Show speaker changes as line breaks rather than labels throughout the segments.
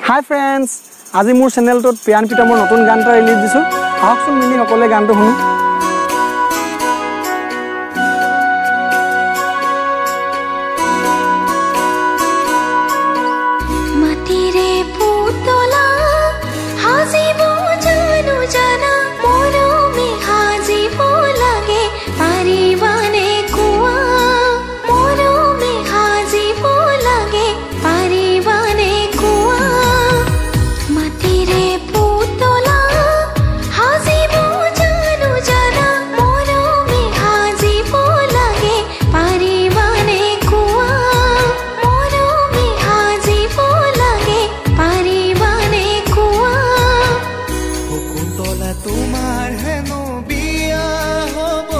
Hi friends आज मोर channel तो प्रियान प्रीतমৰ নতুন গান এটা ৰিলিজ দিছো আহকচোন মিলি সকলে গানটো শুনো
মাটিৰে পুতলা হাজিব জানো জানা মৰমে হাজিব লাগে পাৰিবানে কোৱা মৰমে হাজিব লাগে পাৰিবানে কোৱা মাটিৰে পুতলা হাজিব জানো জানা মৰমে হাজিব লাগে পাৰিবানে কোৱা মৰমে হাজিব লাগে পাৰিবানে কোৱা
শকুন্তলা তোমাৰ হেনো বিয়া হ'ব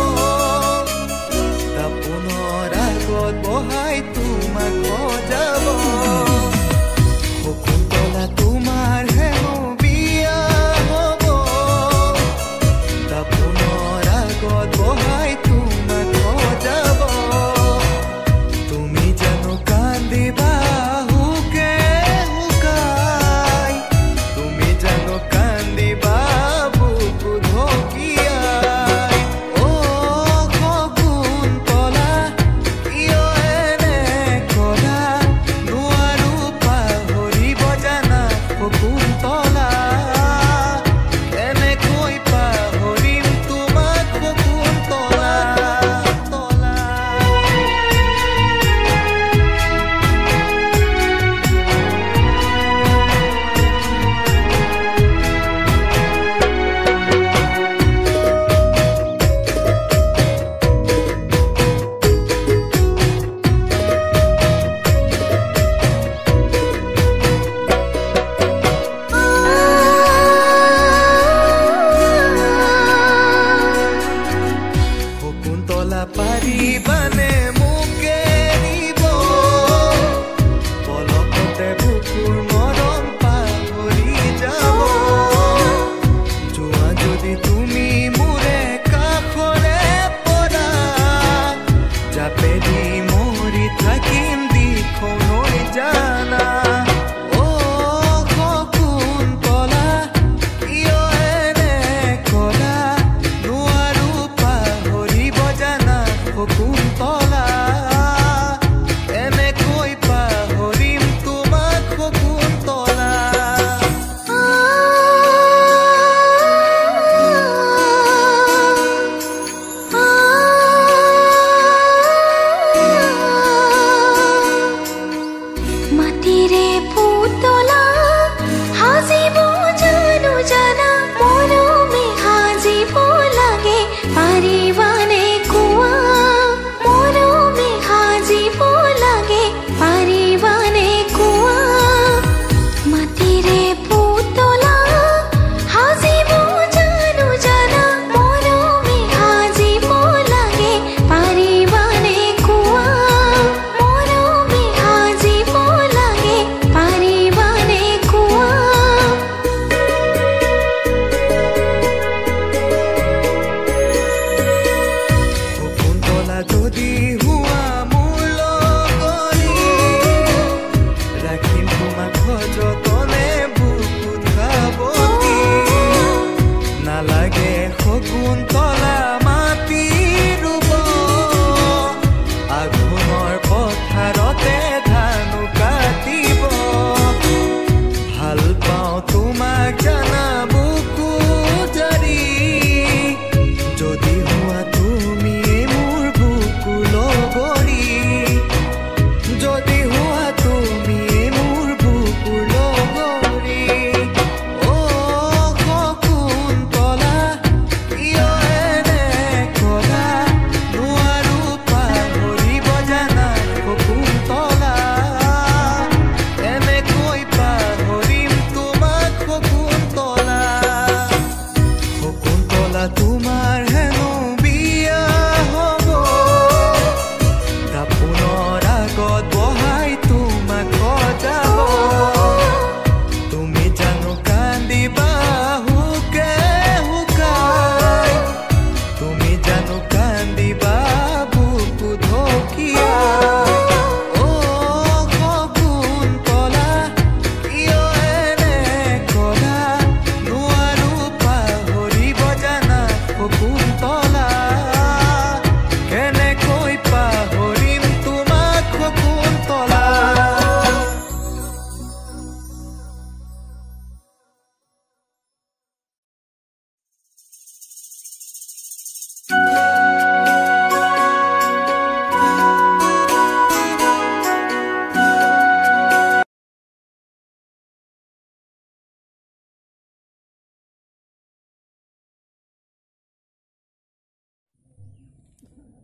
তাপোনৰ আগত বহাই তোমাক সজাব শকুন্তলা তোমাৰ হেনো বিয়া হ'ব তাপোনৰ আগত বহাই তোমাক সজাব তুমি জানো কান্দিবা হুকে হুকাই তুমি জানো কান্দিবা বুকু ঢকিয়াই অ শকুন্তলা কিয় এনে কৰা নোৱাৰো পাহৰিব জানা শকুন্তলা কেনেকৈ পাহৰিম তোমাক শকুন্তলা শকুন্তলা পাৰিবানে মোকে দিব পলকতে বুকুৰ মৰম পাহৰি যাব যোৱা যদি তুমি মোৰে কাষৰে পৰা জাপেদি মৰি থাকিম দিখনৈ জানা অ শকুন্তলা কিয় এনে কৰা নোৱাৰো পাহৰিব জানা শকুন্তলা এনেকৈ পাহৰিম তোমাক শকুন্তলা
মাটিৰে পুতলা হাজিব জানো জানা মৰমে হাজিব লাগে পাৰিবানে কোৱা মৰমে হাজিব লাগে পাৰিবানে কোৱা মাটিৰে পুতলা হাজিব জানো জানা মৰমে হাজিব লাগে পাৰিবানে কোৱা মৰমে হাজিব লাগে পাৰিবানে কোৱা
শকুন্তলা যদি হোৱা মোৰ লগৰী ৰাখিম তোমাক সযতনে বুকুত সাৱটি নালাগে শকুন্তলা মাটি ৰুব আঘোণৰ পথাৰতে ধান কাটিব ভাল পাওঁ তোমাক জানা বুকু জাৰি যদি হোৱা তুমি মোৰ বুকু লগৰী যদি হোৱা তুমি মোৰ বুকু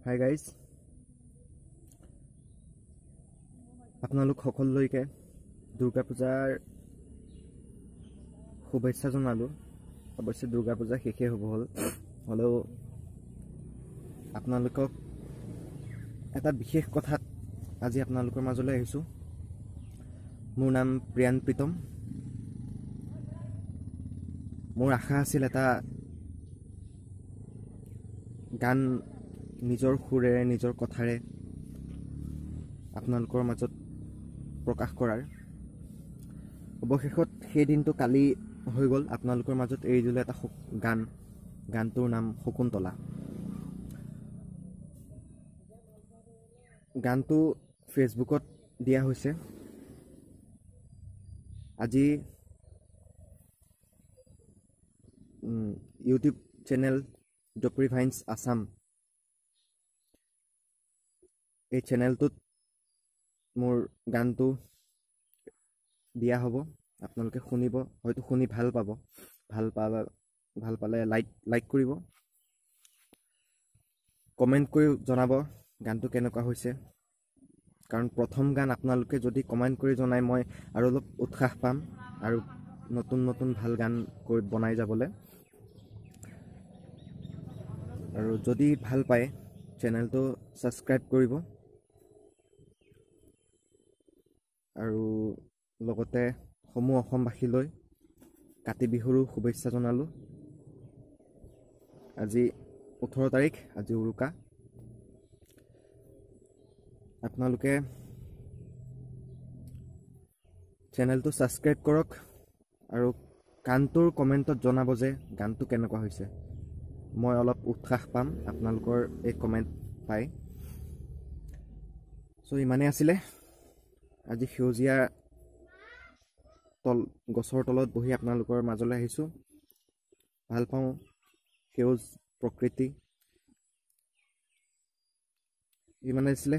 হাই গাইজ, আপোনালোক সকলোলৈকে দুৰ্গা পূজাৰ শুভেচ্ছা জনালোঁ। অৱশ্যে দুৰ্গা পূজা শেষেই হ'লেও আপোনালোকক এটা বিশেষ কথাত আজি আপোনালোকৰ মাজলৈ আহিছোঁ। মোৰ নাম প্ৰিয়ান প্ৰীতম। মোৰ আশা আছিল এটা গান নিজৰ সুৰেৰে নিজৰ কথাৰে আপোনালোকৰ মাজত প্ৰকাশ কৰাৰ। অৱশেষত সেই দিনটো কালি হৈ গ'ল। আপোনালোকৰ মাজত এৰি দিলোঁ এটা গানটোৰ নাম শকুন্তলা। গানটো ফেচবুকত দিয়া হৈছে। আজি ইউটিউব চেনেল ডপৰি ভাইন্স আছাম, এই চেনেলটোত মোৰ গানটো দিয়া হ'ব। আপোনালোকে শুনিব, হয়তো শুনি ভাল পাব। ভাল পালে লাইক কৰিব, কমেণ্ট কৰি জনাব গানটো কেনেকুৱা হৈছে। কাৰণ প্ৰথম গান আপোনালোকে যদি কমেণ্ট কৰি জনায় মই আৰু অলপ উৎসাহ পাম আৰু নতুন ভাল গান বনাই যাবলৈ। আৰু যদি ভাল পায় চেনেলটো ছাবস্ক্ৰাইব কৰিব আৰু লগতে সমূহ অসমবাসীলৈ কাতি বিহুৰো শুভেচ্ছা জনালোঁ। আজি 18 তাৰিখ, আজি উৰুকা। আপোনালোকে চেনেলটো ছাবস্ক্ৰাইব কৰক আৰু গানটোৰ কমেণ্টত জনাব যে গানটো কেনেকুৱা হৈছে। মই অলপ উৎসাহ পাম আপোনালোকৰ এই কমেণ্ট পাই। চ' ইমানেই আছিলে। আজি সেউজীয়া গছৰ তলত বহি আপোনালোকৰ মাজলৈ আহিছোঁ। ভাল পাওঁ সেউজ প্ৰকৃতি। ইমানেই আছিলে।